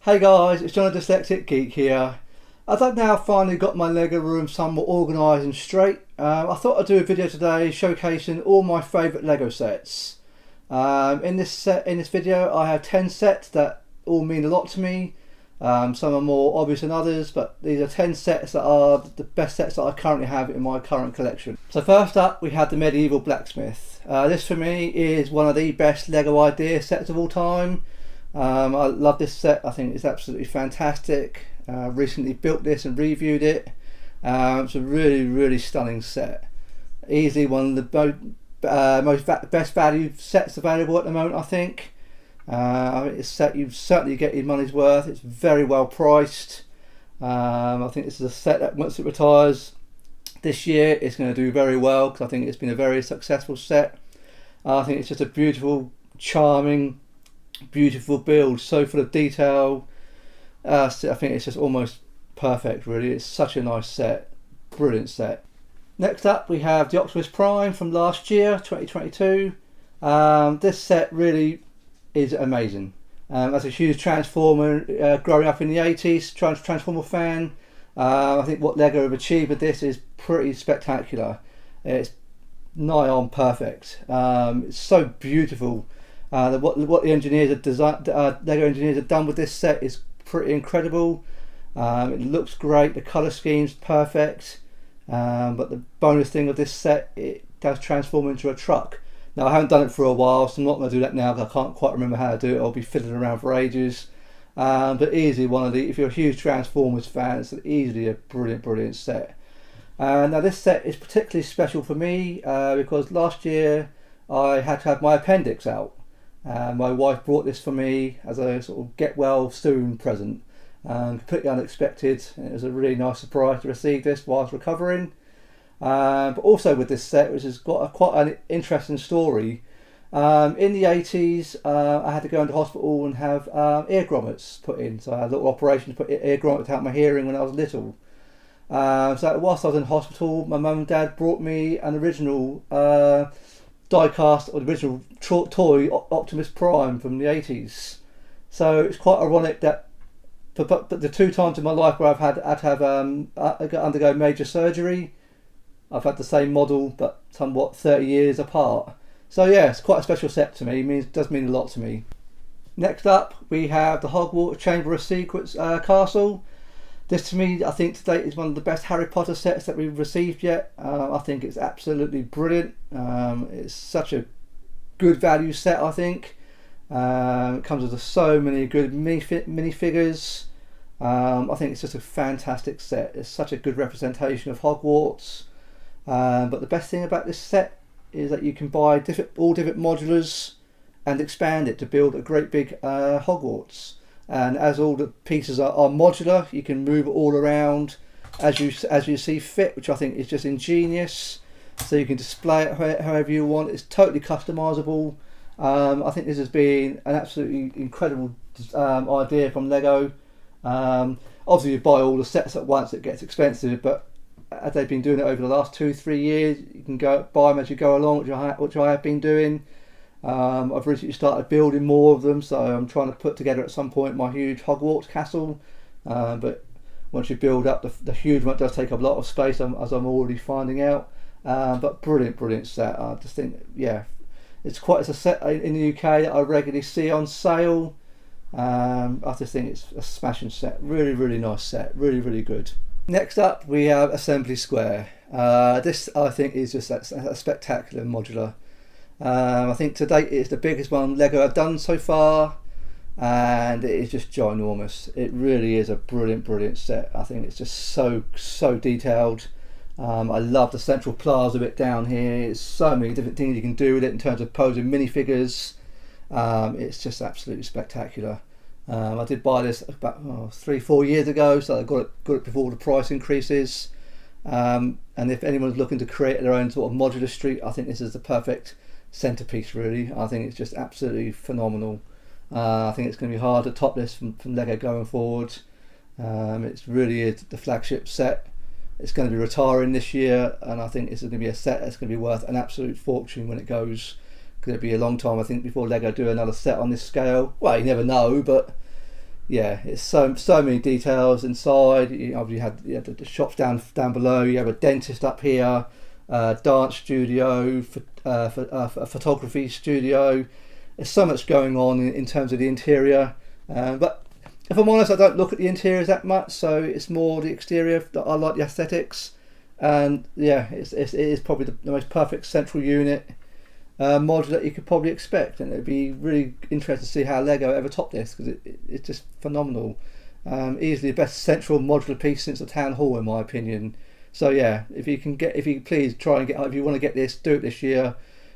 Hey guys, it's John the Dyslexic Geek here. As I've now finally got my Lego room somewhat organised and straight, I thought I'd do a video today showcasing all my favourite Lego sets. In this video I have 10 sets that all mean a lot to me. Some are more obvious than others, but these are 10 sets that are the best sets that I currently have in my current collection. So first up we have the medieval Blacksmith. This for me is one of the best Lego idea sets of all time. I love this set. I think it's absolutely fantastic. Recently built this and reviewed it. It's a really stunning set. Easily one of the best value sets available at the moment, I think. I think it's a set you certainly get your money's worth. It's very well priced. I think this is a set that once it retires this year it's going to do very well, because I think it's been a very successful set. I think it's just a beautiful, charming, beautiful build, so full of detail. I think it's just almost perfect, really. It's such a nice set, brilliant set. Next up we have the Optimus Prime from last year, 2022. This set really is amazing. As a huge Transformer, growing up in the 80s, Transformer fan, I think what Lego have achieved with this is pretty spectacular. It's nigh on perfect. It's so beautiful. What the engineers have designed, Lego engineers have done with this set is pretty incredible. It looks great. The colour scheme's perfect. But the bonus thing of this set, it does transform into a truck. Now I haven't done it for a while, so I'm not going to do that now because I can't quite remember how to do it. I'll be fiddling around for ages. But easily one of the, if you're a huge Transformers fan, it's easily a brilliant set. Now this set is particularly special for me because last year I had to have my appendix out. My wife brought this for me as a sort of get well soon present, completely unexpected. It was a really nice surprise to receive this whilst recovering. But also with this set, which has got quite an interesting story. In the 80s I had to go into hospital and have ear grommets put in, so I had a little operation to put ear grommets out my hearing when I was little. So whilst I was in hospital, my mum and dad brought me an original die-cast or the original toy Optimus Prime from the 80s. So it's quite ironic that but the two times in my life where I've had to undergo major surgery, I've had the same model but somewhat 30 years apart. So yeah, it's quite a special set to me. It does mean a lot to me. Next up we have the Hogwarts Chamber of Secrets Castle. This to me, I think to date, is one of the best Harry Potter sets that we've received yet. I think it's absolutely brilliant. It's such a good value set, I think. It comes with so many good minifigures. I think it's just a fantastic set. It's such a good representation of Hogwarts. But the best thing about this set is that you can buy all different modulars and expand it to build a great big Hogwarts. And as all the pieces are modular, you can move it all around as you see fit, which I think is just ingenious. So you can display it however you want. It's totally customizable. I think this has been an absolutely incredible idea from Lego. Obviously you buy all the sets at once, it gets expensive, but as they've been doing it over the last 2-3 years, you can go buy them as you go along, which I have been doing. I've recently started building more of them, so I'm trying to put together at some point my huge Hogwarts Castle. But once you build up the huge one, it does take up a lot of space, as I'm already finding out. But brilliant set. I just think, yeah, it's a set in the UK that I regularly see on sale. I just think it's a smashing set. Really nice set. Really good. Next up we have Assembly Square. This I think is just a spectacular modular. I think to date it's the biggest one Lego have done so far, and it is just ginormous. It really is a brilliant set. I think it's just so detailed. I love the central plaza bit down here. There's so many different things you can do with it in terms of posing minifigures. It's just absolutely spectacular. I did buy this about 3-4 years ago, so I got it before the price increases. And if anyone's looking to create their own sort of modular street, I think this is the perfect centerpiece, really. I think it's just absolutely phenomenal. I think it's going to be hard to top this from Lego going forward. It really is the flagship set. It's going to be retiring this year, and I think this is going to be a set that's going to be worth an absolute fortune when it goes. Because it'll be a long time, I think, before Lego do another set on this scale. Well, you never know, but yeah, it's so many details inside. You had the shops down below. You have a dentist up here, dance studio, a photography studio. There's so much going on in terms of the interior. But if I'm honest, I don't look at the interiors that much, so it's more the exterior that I like, the aesthetics. And yeah, it is probably the most perfect central unit module that you could probably expect, and it'd be really interesting to see how Lego ever topped this, because it's just phenomenal. Easily the best central modular piece since the town hall, in my opinion. So yeah, if you please try and if you want to get this, do it this year,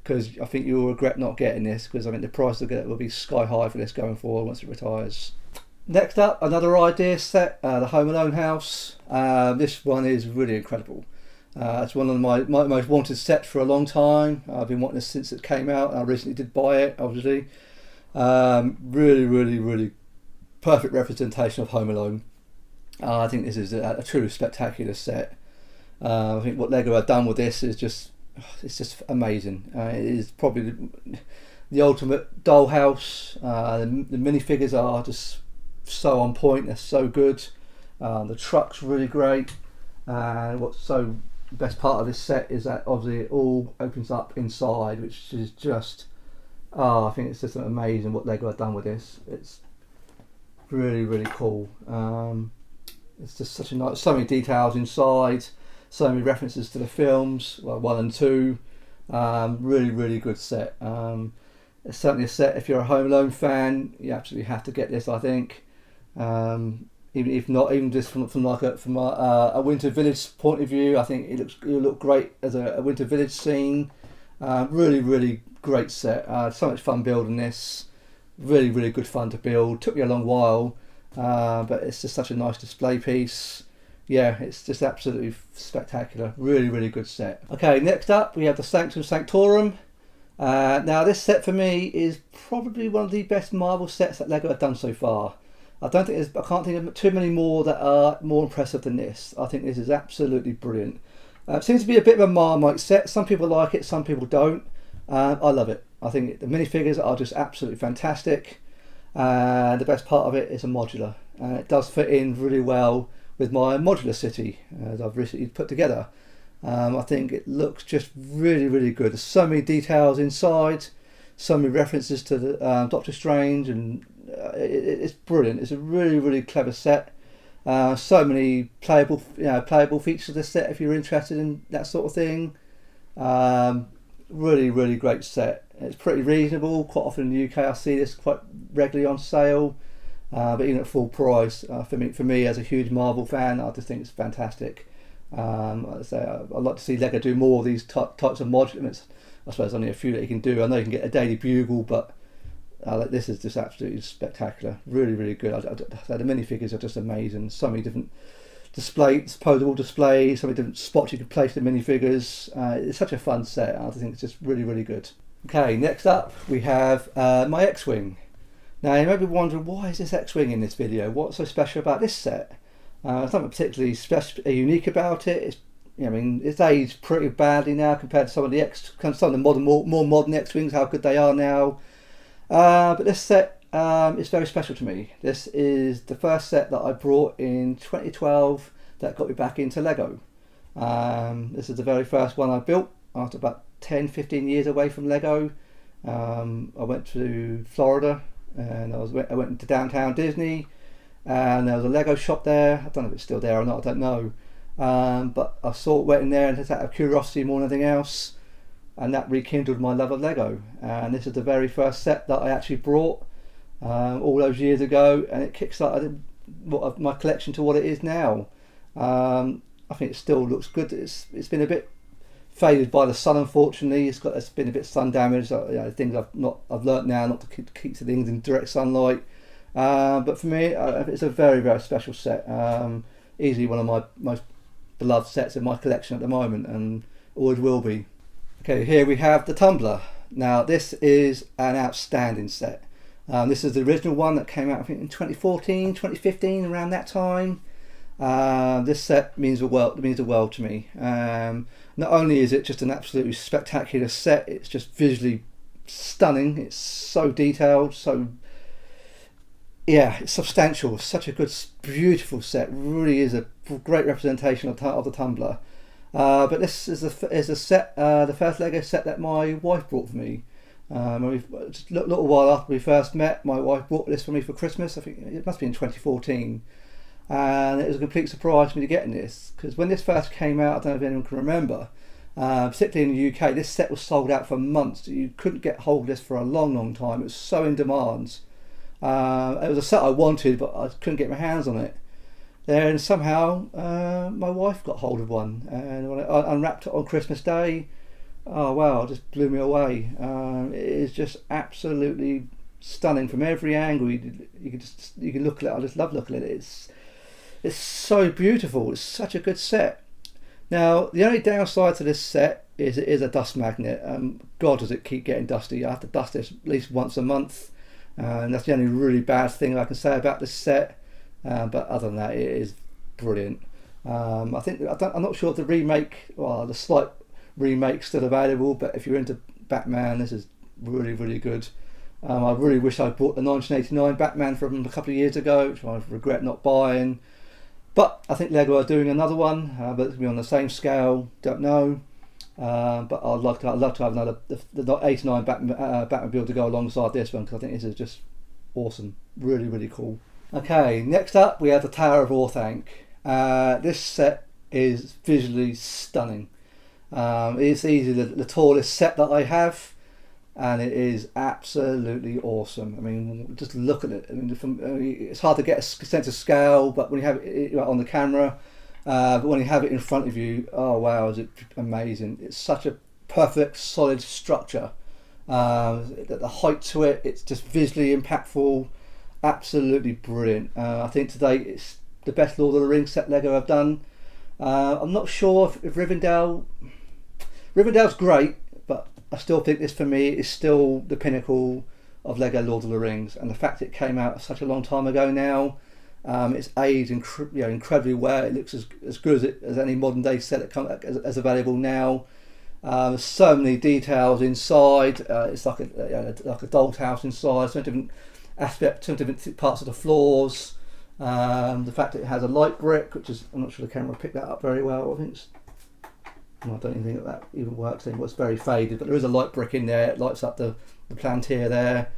because I think you'll regret not getting this, because I think the price will be sky high for this going forward once it retires. Next up, another idea set, the Home Alone house. This one is really incredible. It's one of my most wanted sets for a long time. I've been wanting this since it came out, and I recently did buy it, obviously. Really perfect representation of Home Alone. I think this is a truly spectacular set. I think what Lego have done with this is just amazing. It is probably the ultimate dollhouse. The minifigures are just so on point. They're so good. The truck's really great. The best part of this set is that obviously it all opens up inside, which is just, I think it's just amazing what Lego have done with this. It's really cool. It's just such a nice, so many details inside, so many references to the films, well, 1 and 2. Really good set. It's certainly a set, if you're a Home Alone fan, you absolutely have to get this, I think. Even if not, even just from a Winter Village point of view, I think it'll look great as a Winter Village scene. Really great set. So much fun building this. Really good fun to build. Took me a long while, but it's just such a nice display piece. Yeah, it's just absolutely spectacular. Really good set. Okay, next up we have the Sanctum Sanctorum. Now this set for me is probably one of the best Marvel sets that Lego have done so far. I can't think of too many more that are more impressive than this. I think this is absolutely brilliant. It seems to be a bit of a Marmite set. Some people like it, some people don't. I love it. I think the minifigures are just absolutely fantastic. The best part of it is a modular. It does fit in really well with my modular city that I've recently put together. I think it looks just really good. There's so many details inside, so many references to the Doctor Strange, and it's brilliant. It's a really clever set. So many playable features of this set if you're interested in that sort of thing. Really great set. It's pretty reasonable. Quite often in the UK I see this quite regularly on sale, but even at full price, for me as a huge Marvel fan, I just think it's fantastic. I'd like to see Lego do more of these types of modulars. I suppose only a few that you can do. I know you can get a Daily Bugle, but this is just absolutely spectacular. Really good. The minifigures are just amazing. So many different disposable displays, so many different spots you can place the minifigures. It's such a fun set. I think it's just really good. Okay, next up we have my X-Wing. Now you may be wondering, why is this X-Wing in this video? What's so special about this set? There's nothing particularly unique about it. It's aged pretty badly now compared to some of the more modern X-Wings, how good they are now. But this set is very special to me. This is the first set that I brought in 2012 that got me back into Lego. This is the very first one I built after about 10-15 years away from Lego. I went to Florida, and I went into downtown Disney, and there was a Lego shop there. I don't know if it's still there or not, I don't know. But I went in there and just out of curiosity more than anything else, and that rekindled my love of Lego. And this is the very first set that I actually brought all those years ago, and it kickstarted my collection to what it is now. I think it still looks good. It's been a bit faded by the sun, unfortunately. It's been a bit sun damaged. Things I've learnt now not to keep the things in direct sunlight. But for me, it's a very special set. Easily one of my most beloved sets in my collection at the moment, and always will be. Okay, here we have the Tumbler. Now this is an outstanding set. This is the original one that came out, I think, in 2014, 2015, around that time. This set means the world to me. Not only is it just an absolutely spectacular set, it's just visually stunning. It's so detailed, so yeah, it's substantial. Such a good, beautiful set. Really is a great representation of the Tumbler. But this is a set, the first Lego set that my wife brought for me. Just a little while after we first met, my wife bought this for me for Christmas. I think it must be in 2014, and it was a complete surprise for me to getting this, because when this first came out, I don't know if anyone can remember, particularly in the UK, this set was sold out for months. You couldn't get hold of this for a long time. It was so in demand. It was a set I wanted, but I couldn't get my hands on it. Then somehow my wife got hold of one, and when I unwrapped it on Christmas Day, oh wow, it just blew me away. It is just absolutely stunning from every angle. You can look at it. I just love looking at it. It's so beautiful. It's such a good set. Now the only downside to this set is it is a dust magnet. God, does it keep getting dusty. I have to dust this at least once a month. And that's the only really bad thing I can say about this set. But other than that, it is brilliant. I'm not sure if the remake, well, the slight remake's still available, but if you're into Batman, this is really good. I really wish I bought the 1989 Batman from a couple of years ago, which I regret not buying. But I think Lego are doing another one, but it's going to be on the same scale. Don't know. But I'd love to have another the 89 Batmobile to go alongside this one, because I think this is just awesome, really cool. Okay, next up we have the Tower of Orthanc. This set is visually stunning. It's easily the tallest set that I have, and it is absolutely awesome. I mean, just look at it. I mean, it's hard to get a sense of scale, but when you have it on the camera. But when you have it in front of you, oh wow, is it amazing. It's such a perfect solid structure. The height to it, it's just visually impactful, absolutely brilliant. I think today it's the best Lord of the Rings set Lego have done. I'm not sure if Rivendell's great, but I still think this for me is still the pinnacle of Lego Lord of the Rings, and the fact it came out such a long time ago now. It's aged incredibly well. It looks as good as any modern day set that as available now. There's so many details inside. It's like a dollhouse inside. So different aspects, so different parts of the floors. The fact that it has a light brick, which is, I'm not sure the camera picked that up very well. I don't even think that even works anymore. It's very faded, but there is a light brick in there. It lights up the Plantier there.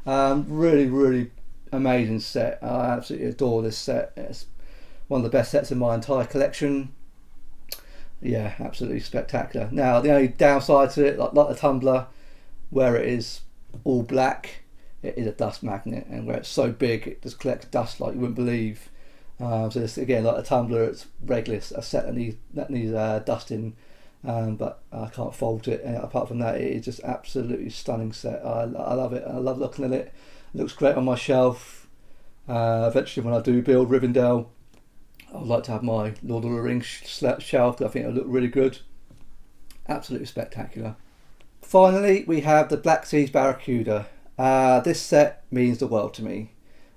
Really amazing set. I absolutely adore this set. It's one of the best sets in my entire collection. Yeah, absolutely spectacular. Now the only downside to it, like the Tumbler, where it is all black, it is a dust magnet, and where it's so big it just collects dust like you wouldn't believe. So this, again, like the Tumbler, it's regular, a set that needs dusting, but I can't fault it. And apart from that, it is just absolutely stunning set. I love it. I love looking at it. It looks great on my shelf. Eventually, when I do build Rivendell, I'd like to have my Lord of the Rings shelf. I think it'll look really good. Absolutely spectacular. Finally, we have the Black Seas Barracuda. This set means the world to me.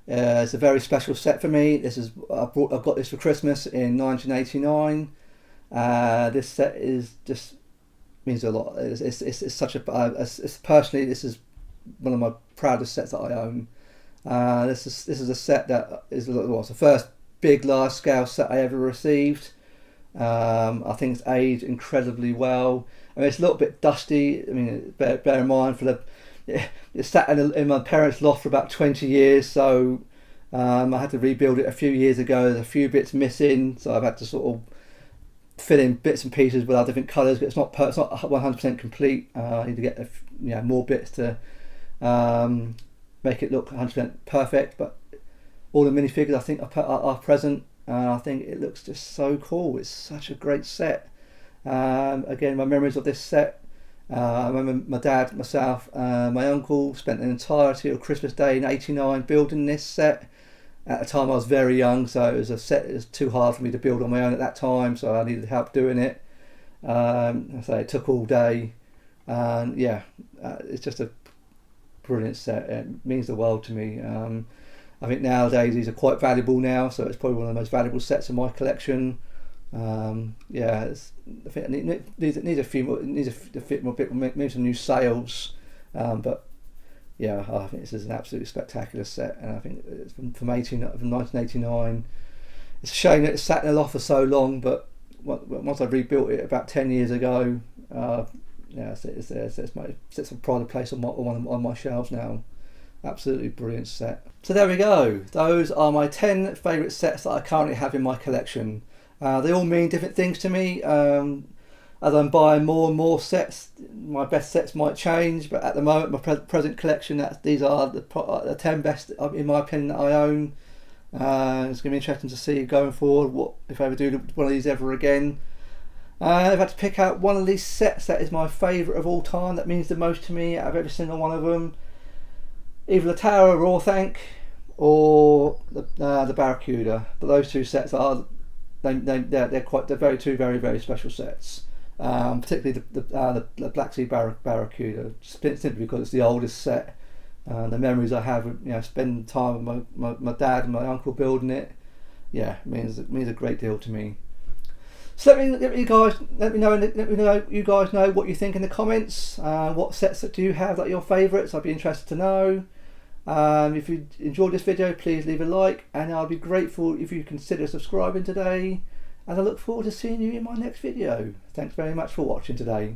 It's a very special set for me. I've got this for Christmas in 1989. This set means a lot. It's such a personally, this is one of my proudest sets that I own. This is a set that is the first big large scale set I ever received. I think it's aged incredibly well. I mean, it's a little bit dusty. I mean, bear in mind it's sat in my parents' loft for about 20 years, so I had to rebuild it a few years ago. There's a few bits missing, so I've had to sort of fill in bits and pieces with our different colours. But it's not 100% complete. I need to get more bits to make it look 100% perfect. But all the minifigures I think are present. I think it looks just so cool. It's such a great set. Again, my memories of this set. I remember my dad, myself, my uncle spent the entirety of Christmas Day in '89 building this set. At the time I was very young, so it was a set that was too hard for me to build on my own at that time, so I needed help doing it. So it took all day. It's just a brilliant set. It means the world to me. I think nowadays these are quite valuable now, so it's probably one of the most valuable sets in my collection. I think it needs a few more. It needs a bit more, maybe some new sales, but yeah, I think this is an absolutely spectacular set, and I think it's from 1989. It's a shame that it's sat in the loft for so long, but once I rebuilt it about 10 years ago, yeah, it's a pride of place on my shelves now. Absolutely brilliant set. So there we go. Those are my 10 favourite sets that I currently have in my collection. They all mean different things to me. As I'm buying more and more sets, my best sets might change, but at the moment, my present collection, these are the 10 best, in my opinion, that I own. It's going to be interesting to see going forward if I ever do one of these ever again. I've had to pick out one of these sets that is my favourite of all time, that means the most to me out of every single one of them. Either the Tower of Rorthank or the Barracuda, but those two sets are they're two very special sets. Particularly the Black Sea Barracuda, simply because it's the oldest set. The memories I have, spending time with my dad and my uncle building it, yeah, means a great deal to me. So let me know you guys know what you think in the comments. What sets that do you have that are your favourites? I'd be interested to know. If you enjoyed this video, please leave a like, and I'll be grateful if you consider subscribing today, and I look forward to seeing you in my next video. Thanks very much for watching today.